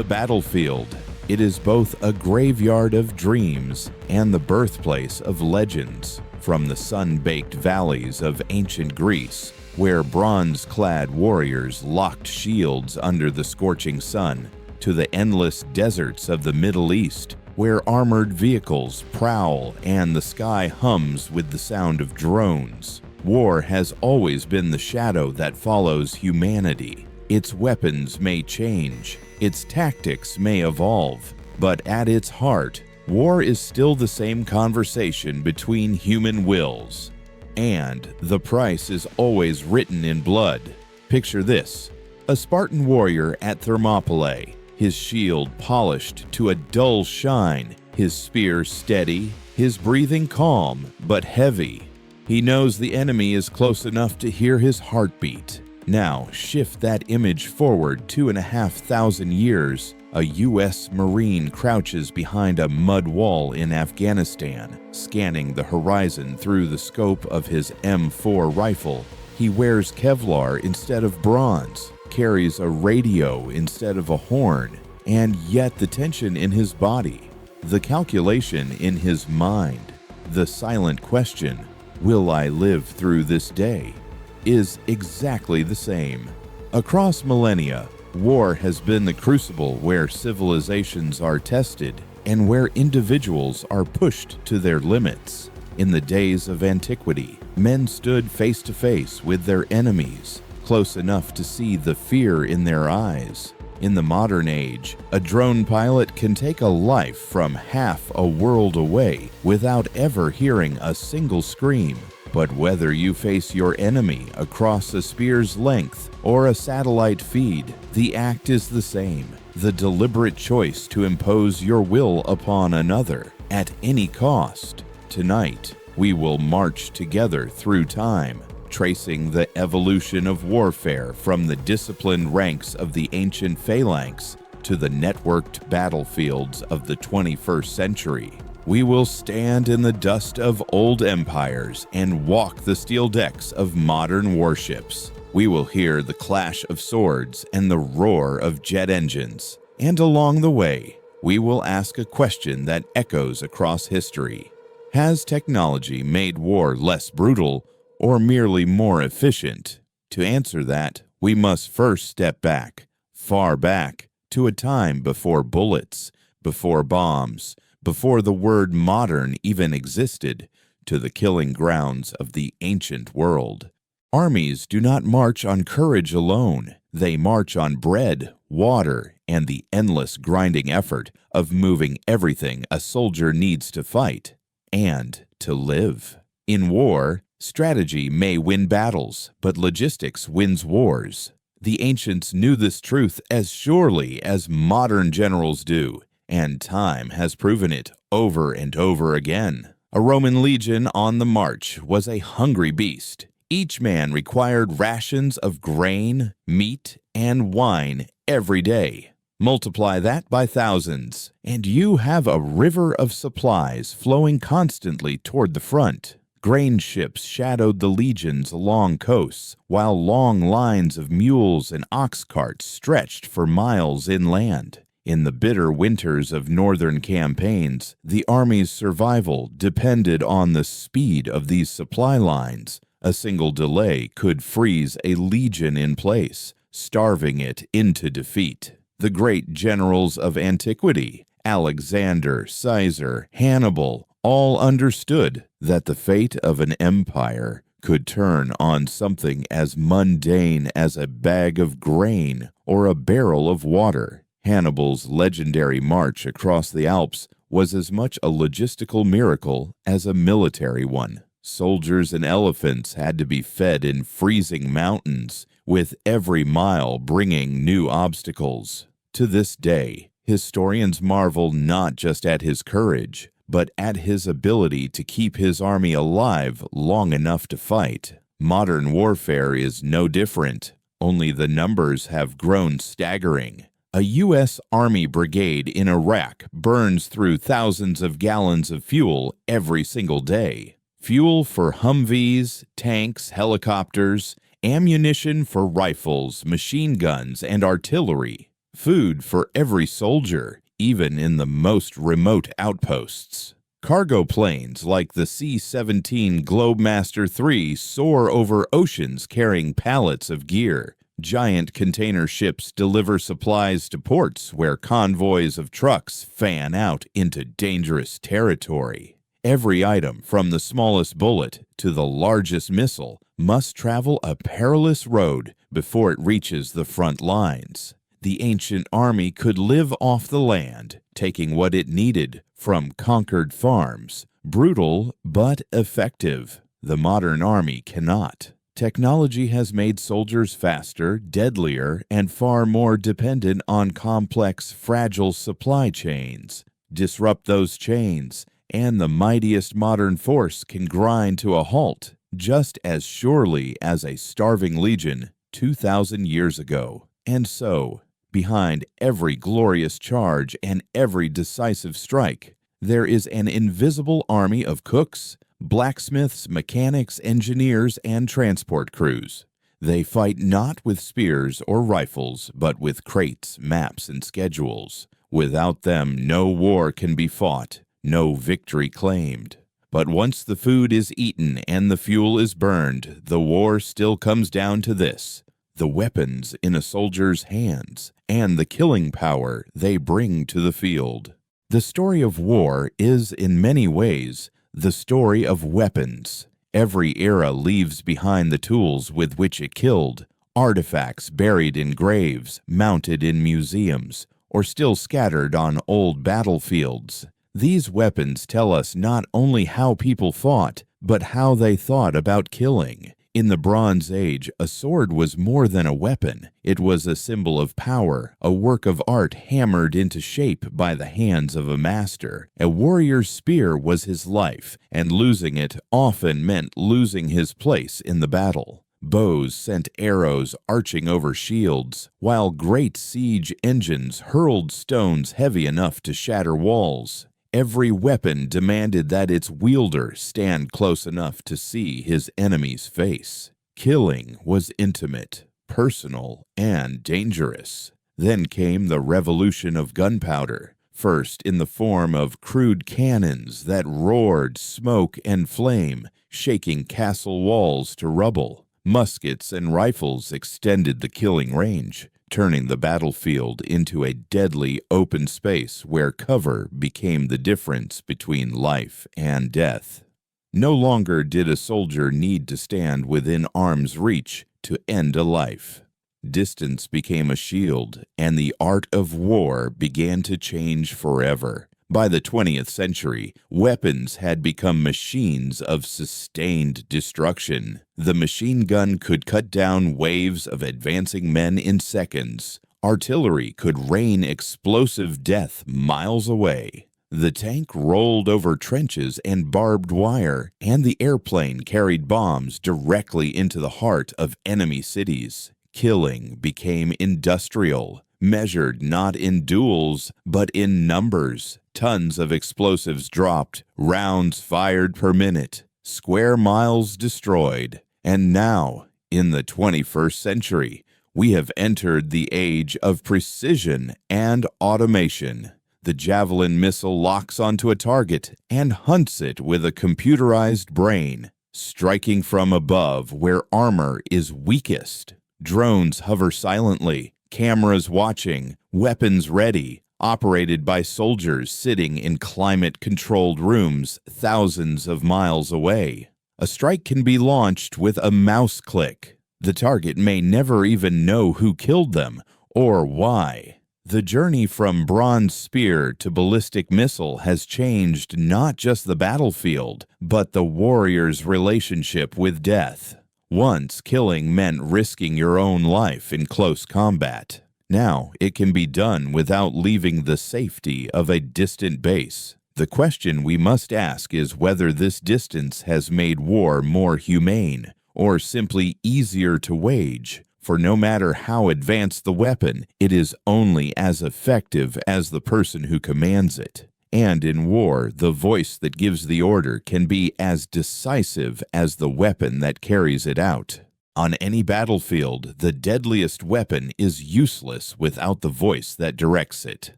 The battlefield. It is both a graveyard of dreams and the birthplace of legends, from the sun-baked valleys of ancient Greece, where bronze-clad warriors locked shields under the scorching sun, to the endless deserts of the Middle East, where armored vehicles prowl and the sky hums with the sound of drones. War has always been the shadow that follows humanity. Its weapons may change, its tactics may evolve, but at its heart, war is still the same conversation between human wills. And the price is always written in blood. Picture this: a Spartan warrior at Thermopylae, his shield polished to a dull shine, his spear steady, his breathing calm but heavy. He knows the enemy is close enough to hear his heartbeat. Now shift that image forward 2,500 years. A U.S. Marine crouches behind a mud wall in Afghanistan, scanning the horizon through the scope of his M4 rifle. He wears Kevlar instead of bronze, carries a radio instead of a horn, and yet the tension in his body, the calculation in his mind, the silent question, "Will I live through this day?" is exactly the same. Across millennia, war has been the crucible where civilizations are tested and where individuals are pushed to their limits. In the days of antiquity, men stood face to face with their enemies, close enough to see the fear in their eyes. In the modern age, a drone pilot can take a life from half a world away without ever hearing a single scream. But whether you face your enemy across a spear's length or a satellite feed, the act is the same: the deliberate choice to impose your will upon another at any cost. Tonight, we will march together through time, tracing the evolution of warfare from the disciplined ranks of the ancient phalanx to the networked battlefields of the 21st century. We will stand in the dust of old empires and walk the steel decks of modern warships. We will hear the clash of swords and the roar of jet engines. And along the way, we will ask a question that echoes across history. Has technology made war less brutal or merely more efficient? To answer that, we must first step back, far back, to a time before bullets, before bombs, before the word modern even existed, to the killing grounds of the ancient world. Armies do not march on courage alone. They march on bread, water, and the endless grinding effort of moving everything a soldier needs to fight and to live. In war, strategy may win battles, but logistics wins wars. The ancients knew this truth as surely as modern generals do, and time has proven it over and over again. A Roman legion on the march was a hungry beast. Each man required rations of grain, meat, and wine every day. Multiply that by thousands, and you have a river of supplies flowing constantly toward the front. Grain ships shadowed the legions along coasts, while long lines of mules and ox carts stretched for miles inland. In the bitter winters of northern campaigns, the army's survival depended on the speed of these supply lines. A single delay could freeze a legion in place, starving it into defeat. The great generals of antiquity, Alexander, Caesar, Hannibal, all understood that the fate of an empire could turn on something as mundane as a bag of grain or a barrel of water. Hannibal's legendary march across the Alps was as much a logistical miracle as a military one. Soldiers and elephants had to be fed in freezing mountains, with every mile bringing new obstacles. To this day, historians marvel not just at his courage, but at his ability to keep his army alive long enough to fight. Modern warfare is no different, only the numbers have grown staggering. A U.S. Army brigade in Iraq burns through thousands of gallons of fuel every single day. Fuel for Humvees, tanks, helicopters, ammunition for rifles, machine guns, and artillery. food for every soldier, even in the most remote outposts. Cargo planes like the C-17 Globemaster III soar over oceans carrying pallets of gear. Giant container ships deliver supplies to ports where convoys of trucks fan out into dangerous territory. Every item, from the smallest bullet to the largest missile, must travel a perilous road before it reaches the front lines. The ancient army could live off the land, taking what it needed from conquered farms. Brutal but effective. The modern army cannot. Technology has made soldiers faster, deadlier, and far more dependent on complex, fragile supply chains. Disrupt those chains, and the mightiest modern force can grind to a halt just as surely as a starving legion 2,000 years ago. And so, behind every glorious charge and every decisive strike, there is an invisible army of cooks, blacksmiths, mechanics, engineers, and transport crews. They fight not with spears or rifles, but with crates, maps, and schedules. Without them, no war can be fought, no victory claimed. But once the food is eaten and the fuel is burned, the war still comes down to this: the weapons in a soldier's hands and the killing power they bring to the field. The story of war is, in many ways, the story of weapons. Every era leaves behind the tools with which it killed, artifacts buried in graves, mounted in museums, or still scattered on old battlefields. These weapons tell us not only how people fought, but how they thought about killing. In the Bronze Age, a sword was more than a weapon. It was a symbol of power, a work of art hammered into shape by the hands of a master. A warrior's spear was his life, and losing it often meant losing his place in the battle. Bows sent arrows arching over shields, while great siege engines hurled stones heavy enough to shatter walls. Every weapon demanded that its wielder stand close enough to see his enemy's face. Killing was intimate, personal, and dangerous. Then came the revolution of gunpowder, first in the form of crude cannons that roared smoke and flame, shaking castle walls to rubble. Muskets and rifles extended the killing range, turning the battlefield into a deadly open space where cover became the difference between life and death. No longer did a soldier need to stand within arm's reach to end a life. Distance became a shield, and the art of war began to change forever. By the 20th century, weapons had become machines of sustained destruction. The machine gun could cut down waves of advancing men in seconds. Artillery could rain explosive death miles away. The tank rolled over trenches and barbed wire, and the airplane carried bombs directly into the heart of enemy cities. Killing became industrial, measured not in duels, but in numbers. Tons of explosives dropped, rounds fired per minute, square miles destroyed. And now, in the 21st century, we have entered the age of precision and automation. The Javelin missile locks onto a target and hunts it with a computerized brain, striking from above where armor is weakest. Drones hover silently, cameras watching, weapons ready, operated by soldiers sitting in climate-controlled rooms thousands of miles away. A strike can be launched with a mouse click. The target may never even know who killed them or why. The journey from bronze spear to ballistic missile has changed not just the battlefield, but the warrior's relationship with death. Once, killing meant risking your own life in close combat. Now, it can be done without leaving the safety of a distant base. The question we must ask is whether this distance has made war more humane or simply easier to wage. For no matter how advanced the weapon, it is only as effective as the person who commands it. And in war, the voice that gives the order can be as decisive as the weapon that carries it out. On any battlefield, the deadliest weapon is useless without the voice that directs it.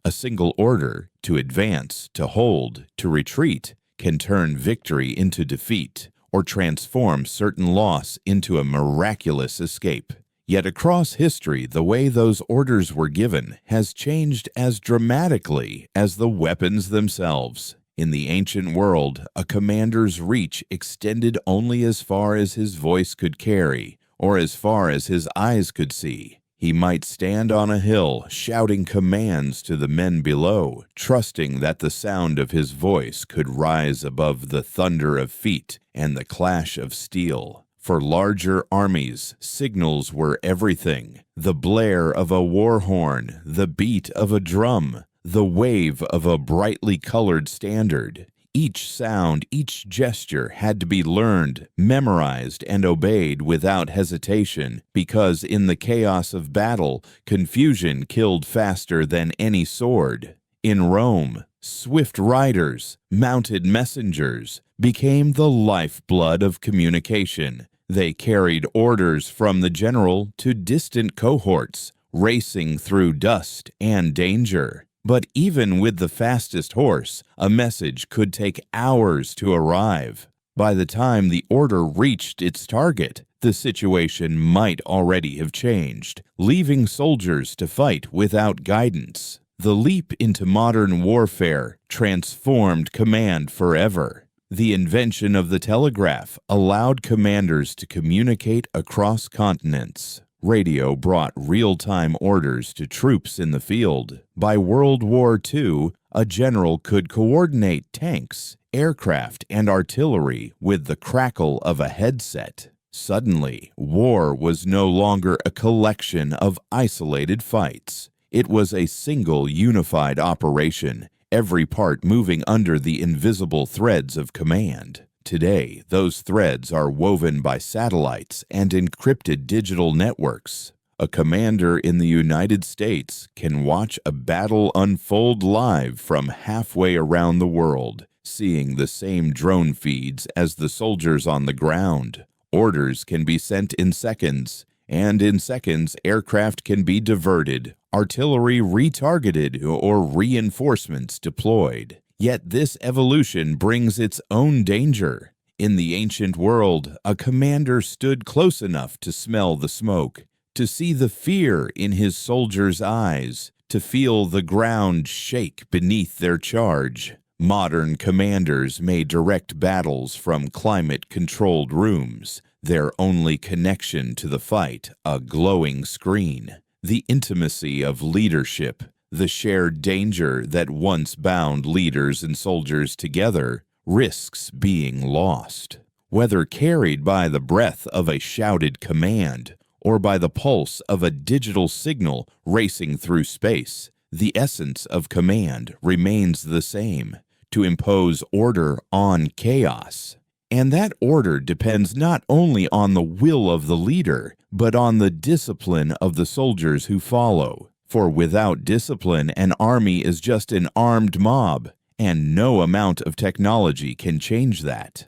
A single order, to advance, to hold, to retreat, can turn victory into defeat, or transform certain loss into a miraculous escape. Yet across history, the way those orders were given has changed as dramatically as the weapons themselves. In the ancient world, a commander's reach extended only as far as his voice could carry, or as far as his eyes could see. He might stand on a hill, shouting commands to the men below, trusting that the sound of his voice could rise above the thunder of feet and the clash of steel. For larger armies, signals were everything. The blare of a war horn, the beat of a drum, the wave of a brightly colored standard. Each sound, each gesture had to be learned, memorized, and obeyed without hesitation, because in the chaos of battle, confusion killed faster than any sword. In Rome, swift riders, mounted messengers, became the lifeblood of communication. They carried orders from the general to distant cohorts, racing through dust and danger. But even with the fastest horse, a message could take hours to arrive. By the time the order reached its target, the situation might already have changed, leaving soldiers to fight without guidance. The leap into modern warfare transformed command forever. The invention of the telegraph allowed commanders to communicate across continents. Radio brought real-time orders to troops in the field. By World War II, a general could coordinate tanks, aircraft, and artillery with the crackle of a headset. Suddenly, war was no longer a collection of isolated fights. It was a single unified operation, every part moving under the invisible threads of command. Today, those threads are woven by satellites and encrypted digital networks. A commander in the United States can watch a battle unfold live from halfway around the world, seeing the same drone feeds as the soldiers on the ground. Orders can be sent in seconds, and in seconds, aircraft can be diverted, artillery retargeted, or reinforcements deployed. Yet this evolution brings its own danger. In the ancient world, a commander stood close enough to smell the smoke, to see the fear in his soldiers' eyes, to feel the ground shake beneath their charge. Modern commanders may direct battles from climate-controlled rooms, their only connection to the fight a glowing screen. The intimacy of leadership, the shared danger that once bound leaders and soldiers together, risks being lost. Whether carried by the breath of a shouted command or by the pulse of a digital signal racing through space, the essence of command remains the same: to impose order on chaos. And that order depends not only on the will of the leader, but on the discipline of the soldiers who follow. For without discipline, an army is just an armed mob, and no amount of technology can change that.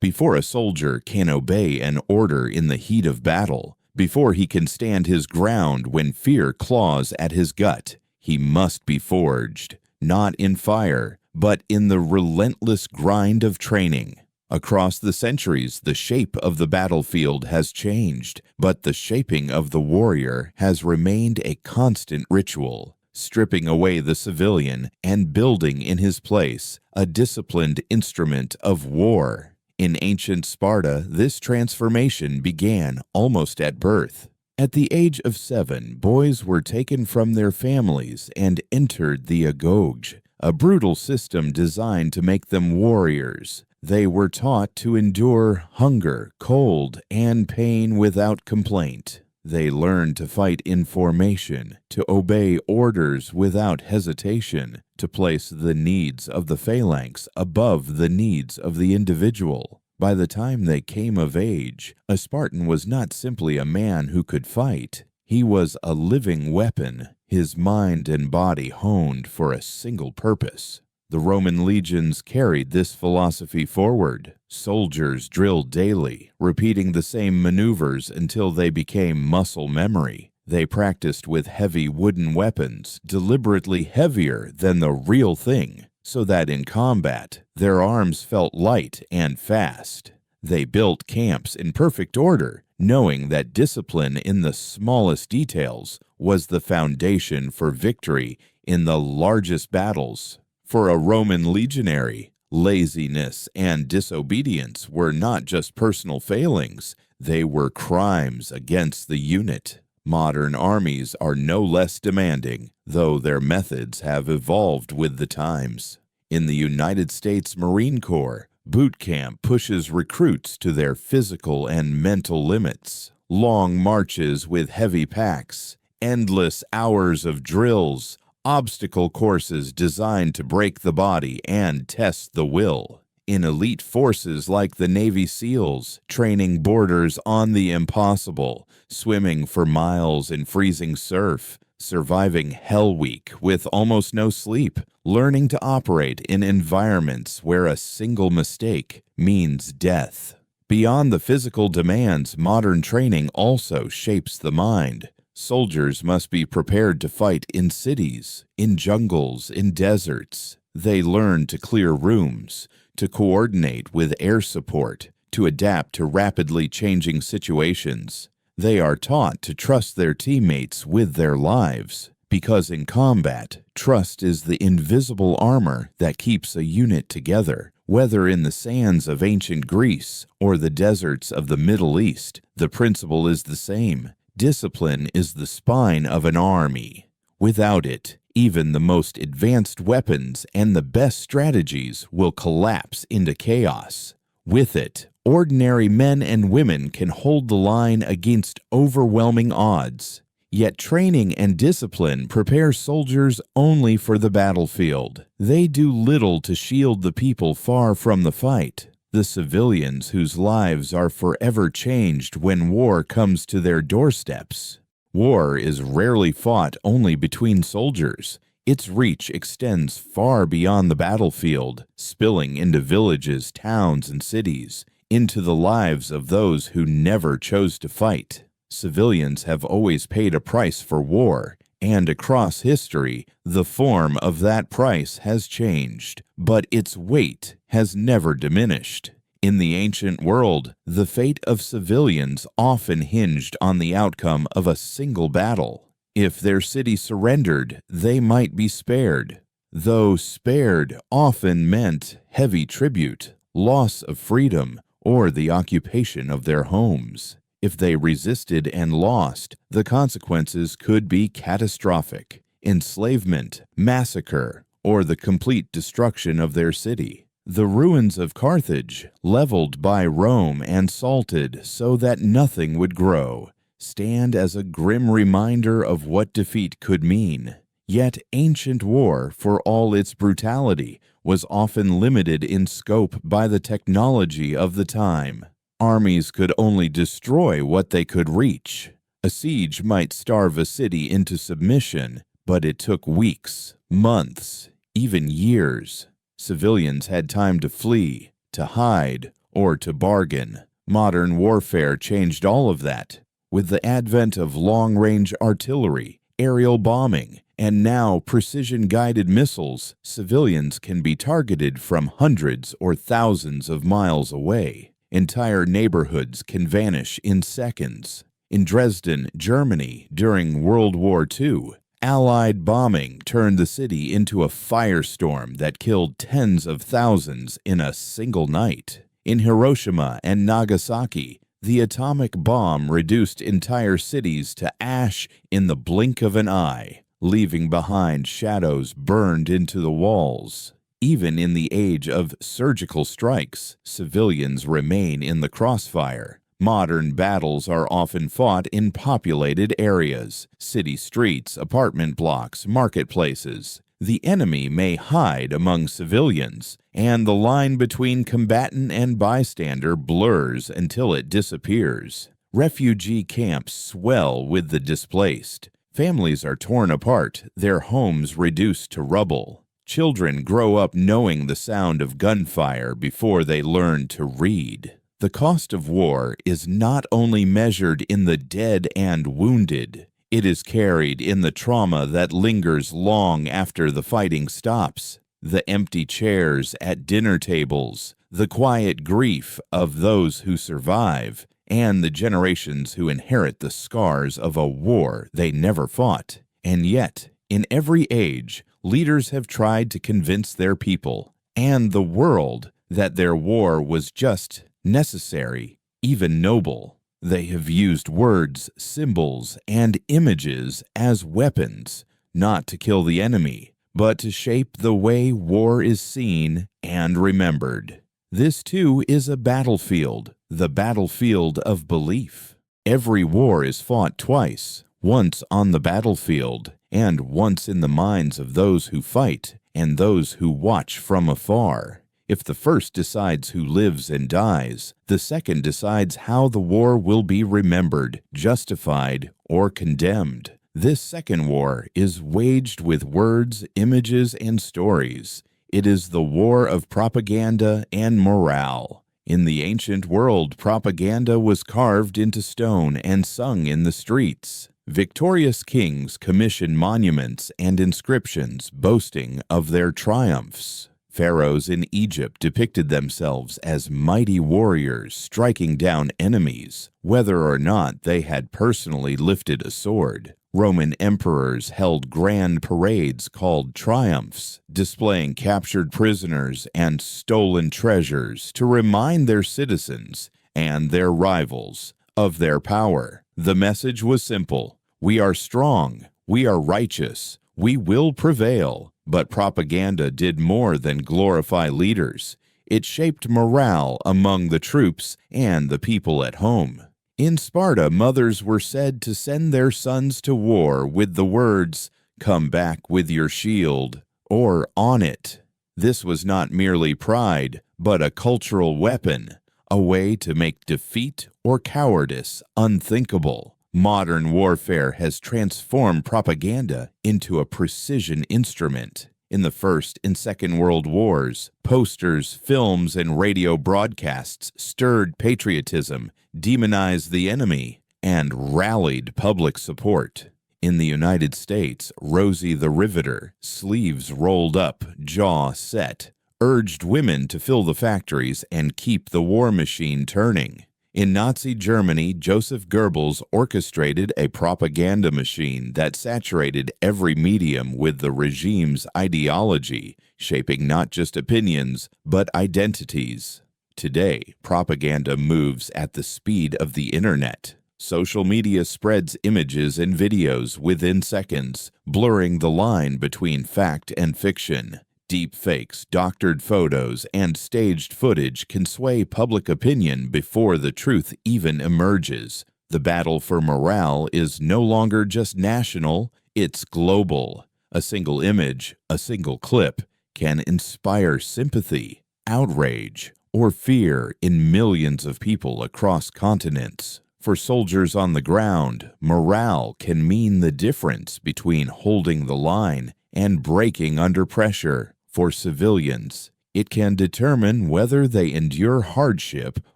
Before a soldier can obey an order in the heat of battle, before he can stand his ground when fear claws at his gut, he must be forged, not in fire, but in the relentless grind of training. Across the centuries, the shape of the battlefield has changed, but the shaping of the warrior has remained a constant ritual, stripping away the civilian and building in his place a disciplined instrument of war. In ancient Sparta, this transformation began almost at birth. At the age of 7, boys were taken from their families and entered the agoge, a brutal system designed to make them warriors. They were taught to endure hunger, cold, and pain without complaint. They learned to fight in formation, to obey orders without hesitation, to place the needs of the phalanx above the needs of the individual. By the time they came of age, a Spartan was not simply a man who could fight. He was a living weapon, his mind and body honed for a single purpose: The Roman legions carried this philosophy forward. Soldiers drilled daily, repeating the same maneuvers until they became muscle memory. They practiced with heavy wooden weapons, deliberately heavier than the real thing, so that in combat, their arms felt light and fast. They built camps in perfect order, knowing that discipline in the smallest details was the foundation for victory in the largest battles. For a Roman legionary, laziness and disobedience were not just personal failings, they were crimes against the unit. Modern armies are no less demanding, though their methods have evolved with the times. In the United States Marine Corps, boot camp pushes recruits to their physical and mental limits. Long marches with heavy packs, endless hours of drills, obstacle courses designed to break the body and test the will. In elite forces like the Navy SEALs, training borders on the impossible, swimming for miles in freezing surf, surviving Hell Week with almost no sleep, learning to operate in environments where a single mistake means death. Beyond the physical demands, modern training also shapes the mind. Soldiers must be prepared to fight in cities, in jungles, in deserts. They learn to clear rooms, to coordinate with air support, to adapt to rapidly changing situations. They are taught to trust their teammates with their lives, because in combat, trust is the invisible armor that keeps a unit together. Whether in the sands of ancient Greece or the deserts of the Middle East, the principle is the same. Discipline is the spine of an army. Without it, even the most advanced weapons and the best strategies will collapse into chaos. With it, ordinary men and women can hold the line against overwhelming odds. Yet training and discipline prepare soldiers only for the battlefield. They do little to shield the people far from the fight. The civilians whose lives are forever changed when war comes to their doorsteps. War is rarely fought only between soldiers. Its reach extends far beyond the battlefield, spilling into villages, towns, and cities, into the lives of those who never chose to fight. Civilians have always paid a price for war, and across history, the form of that price has changed, but its weight has never diminished. In the ancient world, the fate of civilians often hinged on the outcome of a single battle. If their city surrendered, they might be spared, though spared often meant heavy tribute, loss of freedom, or the occupation of their homes. If they resisted and lost, the consequences could be catastrophic: enslavement, massacre, or the complete destruction of their city. The ruins of Carthage, leveled by Rome and salted so that nothing would grow, stand as a grim reminder of what defeat could mean. Yet ancient war, for all its brutality, was often limited in scope by the technology of the time. Armies could only destroy what they could reach. A siege might starve a city into submission, but it took weeks, months, even years. Civilians had time to flee, to hide, or to bargain. Modern warfare changed all of that. With the advent of long-range artillery, aerial bombing, and now precision-guided missiles, civilians can be targeted from hundreds or thousands of miles away. Entire neighborhoods can vanish in seconds. In Dresden, Germany, during World War II, Allied bombing turned the city into a firestorm that killed tens of thousands in a single night. In Hiroshima and Nagasaki, the atomic bomb reduced entire cities to ash in the blink of an eye, leaving behind shadows burned into the walls. Even in the age of surgical strikes, civilians remain in the crossfire. Modern battles are often fought in populated areas, city streets, apartment blocks, marketplaces. The enemy may hide among civilians, and the line between combatant and bystander blurs until it disappears. Refugee camps swell with the displaced. Families are torn apart, their homes reduced to rubble. Children grow up knowing the sound of gunfire before they learn to read. The cost of war is not only measured in the dead and wounded, it is carried in the trauma that lingers long after the fighting stops. The empty chairs at dinner tables, the quiet grief of those who survive, and the generations who inherit the scars of a war they never fought. And yet, in every age, leaders have tried to convince their people and the world that their war was just necessary, even noble. They have used words, symbols, and images as weapons, not to kill the enemy, but to shape the way war is seen and remembered. This too is a battlefield, the battlefield of belief. Every war is fought twice, once on the battlefield, and once in the minds of those who fight and those who watch from afar. If the first decides who lives and dies, the second decides how the war will be remembered, justified, or condemned. This second war is waged with words, images, and stories. It is the war of propaganda and morale. In the ancient world, propaganda was carved into stone and sung in the streets. Victorious kings commissioned monuments and inscriptions boasting of their triumphs. Pharaohs in Egypt depicted themselves as mighty warriors striking down enemies, whether or not they had personally lifted a sword. Roman emperors held grand parades called triumphs, displaying captured prisoners and stolen treasures to remind their citizens and their rivals of their power. The message was simple: we are strong, we are righteous, we will prevail. But propaganda did more than glorify leaders. It shaped morale among the troops and the people at home. In Sparta, mothers were said to send their sons to war with the words, "Come back with your shield," or "on it." This was not merely pride, but a cultural weapon, a way to make defeat or cowardice unthinkable. Modern warfare has transformed propaganda into a precision instrument. In the First and Second World Wars, posters, films, and radio broadcasts stirred patriotism, demonized the enemy, and rallied public support. In the United States, Rosie the Riveter, sleeves rolled up, jaw set, urged women to fill the factories and keep the war machine turning. In Nazi Germany, Joseph Goebbels orchestrated a propaganda machine that saturated every medium with the regime's ideology, shaping not just opinions, but identities. Today, propaganda moves at the speed of the internet. Social media spreads images and videos within seconds, blurring the line between fact and fiction. Deep fakes, doctored photos, and staged footage can sway public opinion before the truth even emerges. The battle for morale is no longer just national, it's global. A single image, a single clip, can inspire sympathy, outrage, or fear in millions of people across continents. For soldiers on the ground, morale can mean the difference between holding the line and breaking under pressure. For civilians, it can determine whether they endure hardship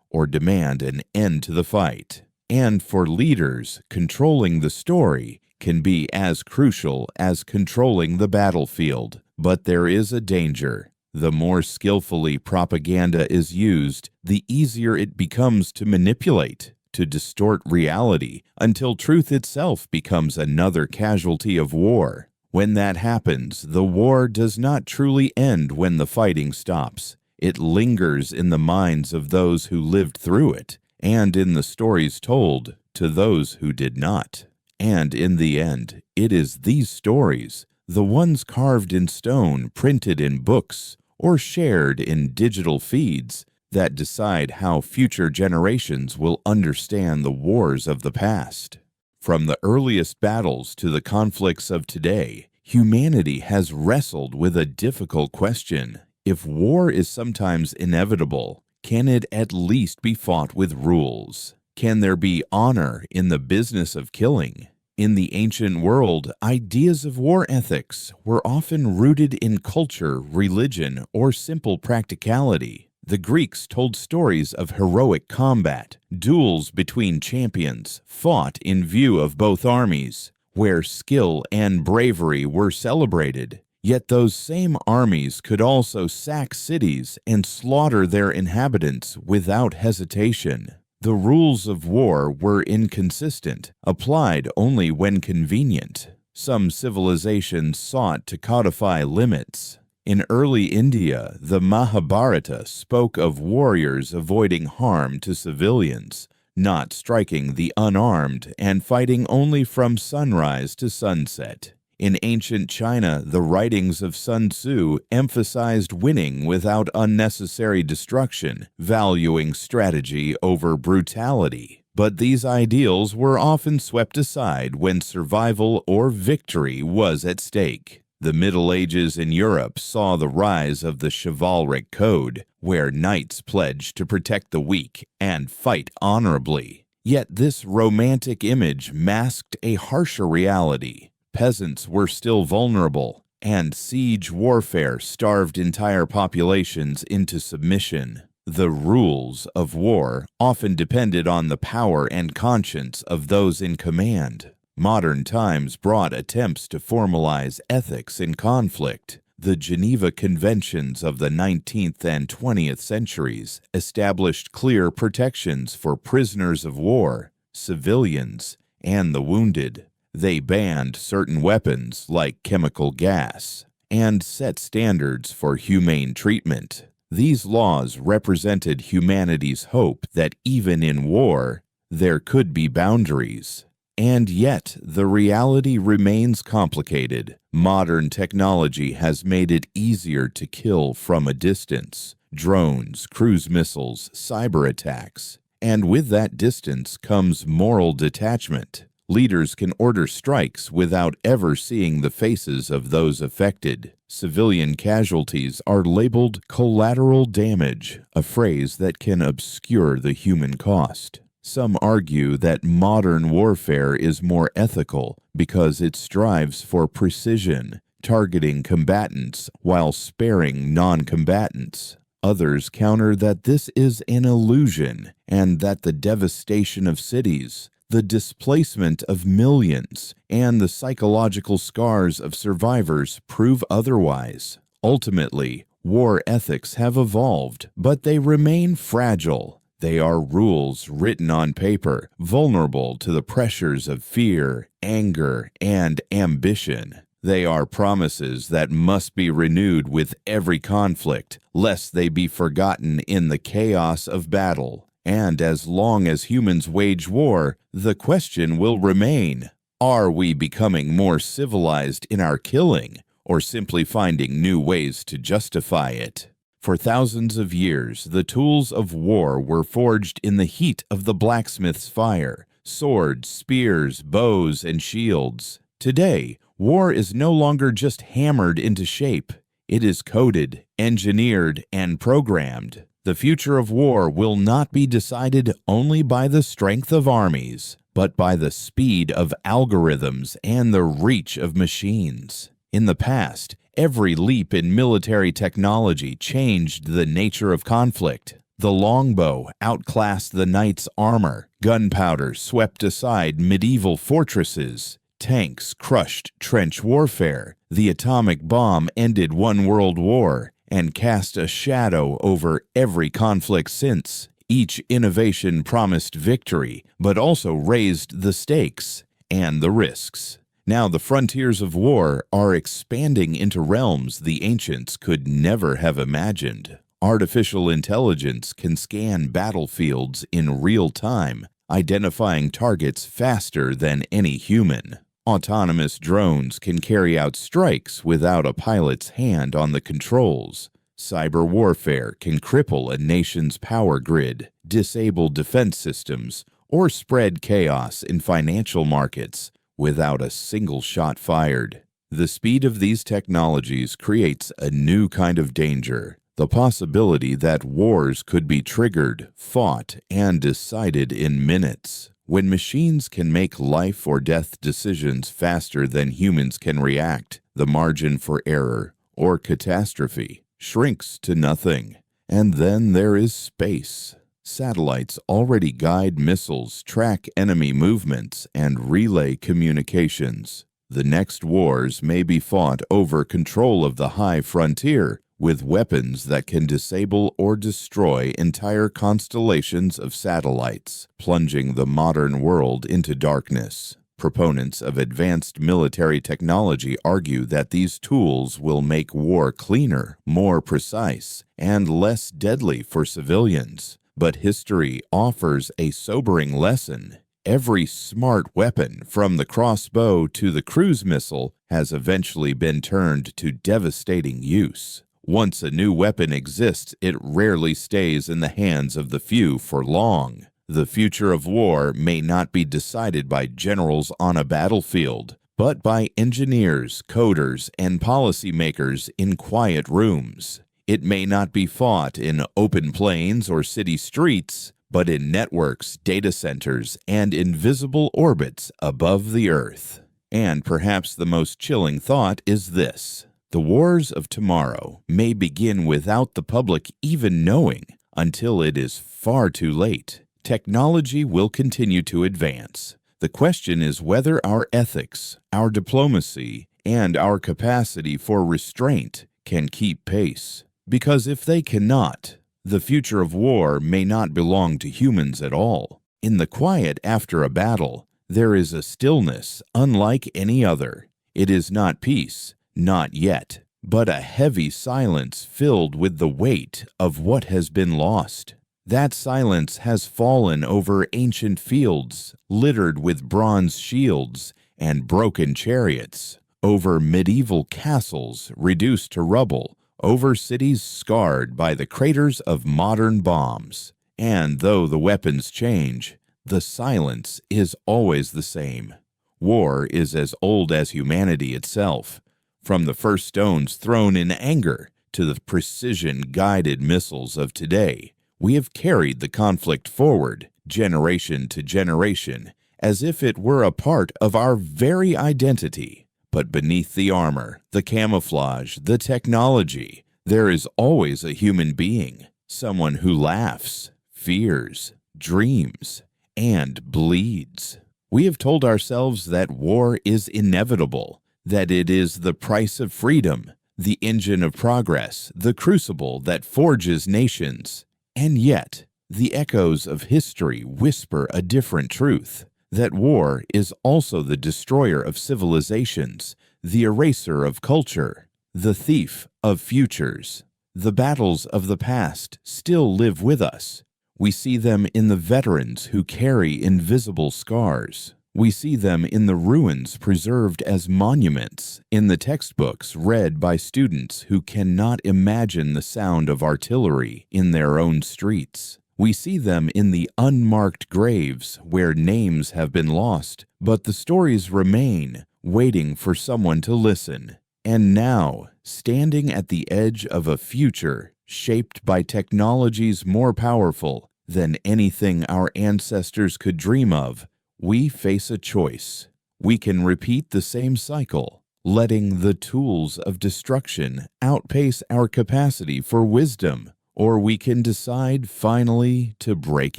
or demand an end to the fight. And for leaders, controlling the story can be as crucial as controlling the battlefield. But there is a danger. The more skillfully propaganda is used, the easier it becomes to manipulate, to distort reality, until truth itself becomes another casualty of war. When that happens, the war does not truly end when the fighting stops. It lingers in the minds of those who lived through it, and in the stories told to those who did not. And in the end, it is these stories, the ones carved in stone, printed in books, or shared in digital feeds, that decide how future generations will understand the wars of the past. From the earliest battles to the conflicts of today, humanity has wrestled with a difficult question. If war is sometimes inevitable, can it at least be fought with rules? Can there be honor in the business of killing? In the ancient world, ideas of war ethics were often rooted in culture, religion, or simple practicality. The Greeks told stories of heroic combat, duels between champions, fought in view of both armies, where skill and bravery were celebrated. Yet those same armies could also sack cities and slaughter their inhabitants without hesitation. The rules of war were inconsistent, applied only when convenient. Some civilizations sought to codify limits. In early India, the Mahabharata spoke of warriors avoiding harm to civilians, not striking the unarmed, and fighting only from sunrise to sunset. In ancient China, the writings of Sun Tzu emphasized winning without unnecessary destruction, valuing strategy over brutality. But these ideals were often swept aside when survival or victory was at stake. The Middle Ages in Europe saw the rise of the chivalric code, where knights pledged to protect the weak and fight honorably. Yet this romantic image masked a harsher reality. Peasants were still vulnerable, and siege warfare starved entire populations into submission. The rules of war often depended on the power and conscience of those in command. Modern times brought attempts to formalize ethics in conflict. The Geneva Conventions of the 19th and 20th centuries established clear protections for prisoners of war, civilians, and the wounded. They banned certain weapons like chemical gas and set standards for humane treatment. These laws represented humanity's hope that even in war, there could be boundaries. And yet, the reality remains complicated. Modern technology has made it easier to kill from a distance. Drones, cruise missiles, cyber attacks. And with that distance comes moral detachment. Leaders can order strikes without ever seeing the faces of those affected. Civilian casualties are labeled collateral damage, a phrase that can obscure the human cost. Some argue that modern warfare is more ethical because it strives for precision, targeting combatants while sparing non-combatants. Others counter that this is an illusion and that the devastation of cities, the displacement of millions, and the psychological scars of survivors prove otherwise. Ultimately, war ethics have evolved, but they remain fragile. They are rules written on paper, vulnerable to the pressures of fear, anger, and ambition. They are promises that must be renewed with every conflict, lest they be forgotten in the chaos of battle. And as long as humans wage war, the question will remain, are we becoming more civilized in our killing, or simply finding new ways to justify it? For thousands of years, the tools of war were forged in the heat of the blacksmith's fire: swords, spears, bows, and shields. Today, war is no longer just hammered into shape. It is coded, engineered, and programmed. The future of war will not be decided only by the strength of armies, but by the speed of algorithms and the reach of machines. In the past, every leap in military technology changed the nature of conflict. The longbow outclassed the knight's armor, gunpowder swept aside medieval fortresses, tanks crushed trench warfare, the atomic bomb ended one world war, and cast a shadow over every conflict since. Each innovation promised victory, but also raised the stakes and the risks. Now the frontiers of war are expanding into realms the ancients could never have imagined. Artificial intelligence can scan battlefields in real time, identifying targets faster than any human. Autonomous drones can carry out strikes without a pilot's hand on the controls. Cyber warfare can cripple a nation's power grid, disable defense systems, or spread chaos in financial markets without a single shot fired. The speed of these technologies creates a new kind of danger, The possibility that wars could be triggered, fought, and decided in minutes. When machines can make life or death decisions faster than humans can react, the margin for error or catastrophe shrinks to nothing. And then there is space. Satellites already guide missiles, track enemy movements, and relay communications. The next wars may be fought over control of the high frontier, with weapons that can disable or destroy entire constellations of satellites, plunging the modern world into darkness. Proponents of advanced military technology argue that these tools will make war cleaner, more precise, and less deadly for civilians. But history offers a sobering lesson. Every smart weapon, from the crossbow to the cruise missile, has eventually been turned to devastating use. Once a new weapon exists, it rarely stays in the hands of the few for long. The future of war may not be decided by generals on a battlefield, but by engineers, coders, and policymakers in quiet rooms. It may not be fought in open plains or city streets, but in networks, data centers, and invisible orbits above the Earth. And perhaps the most chilling thought is this: the wars of tomorrow may begin without the public even knowing, until it is far too late. Technology will continue to advance. The question is whether our ethics, our diplomacy, and our capacity for restraint can keep pace. Because if they cannot, the future of war may not belong to humans at all. In the quiet after a battle, there is a stillness unlike any other. It is not peace, not yet, but a heavy silence filled with the weight of what has been lost. That silence has fallen over ancient fields littered with bronze shields and broken chariots, over medieval castles reduced to rubble, over cities scarred by the craters of modern bombs. And though the weapons change, the silence is always the same. War is as old as humanity itself. From the first stones thrown in anger to the precision-guided missiles of today, we have carried the conflict forward, generation to generation, as if it were a part of our very identity. But beneath the armor, the camouflage, the technology, there is always a human being, someone who laughs, fears, dreams, and bleeds. We have told ourselves that war is inevitable, that it is the price of freedom, the engine of progress, the crucible that forges nations. And yet, the echoes of history whisper a different truth, that war is also the destroyer of civilizations, the eraser of culture, the thief of futures. The battles of the past still live with us. We see them in the veterans who carry invisible scars. We see them in the ruins preserved as monuments, in the textbooks read by students who cannot imagine the sound of artillery in their own streets. We see them in the unmarked graves where names have been lost, but the stories remain, waiting for someone to listen. And now, standing at the edge of a future shaped by technologies more powerful than anything our ancestors could dream of, we face a choice. We can repeat the same cycle, letting the tools of destruction outpace our capacity for wisdom, or we can decide finally to break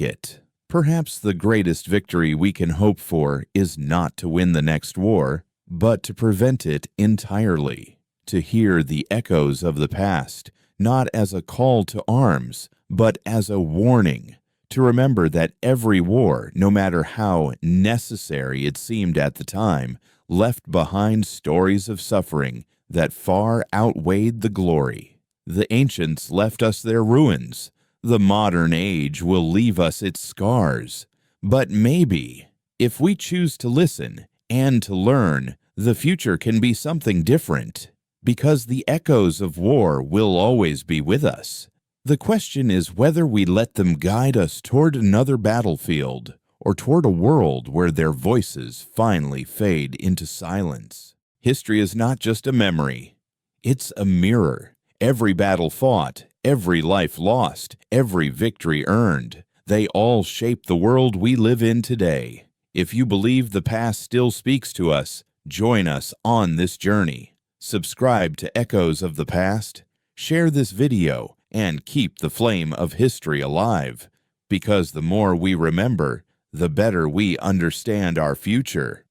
it. Perhaps the greatest victory we can hope for is not to win the next war, but to prevent it entirely, to hear the echoes of the past, not as a call to arms, but as a warning, to remember that every war, no matter how necessary it seemed at the time, left behind stories of suffering that far outweighed the glory. The ancients left us their ruins. The modern age will leave us its scars. But maybe, if we choose to listen and to learn, the future can be something different, because the echoes of war will always be with us. The question is whether we let them guide us toward another battlefield or toward a world where their voices finally fade into silence. History is not just a memory. It's a mirror. Every battle fought, every life lost, every victory earned, they all shape the world we live in today. If you believe the past still speaks to us, join us on this journey. Subscribe to Echoes of the Past, share this video, and keep the flame of history alive. Because the more we remember, the better we understand our future.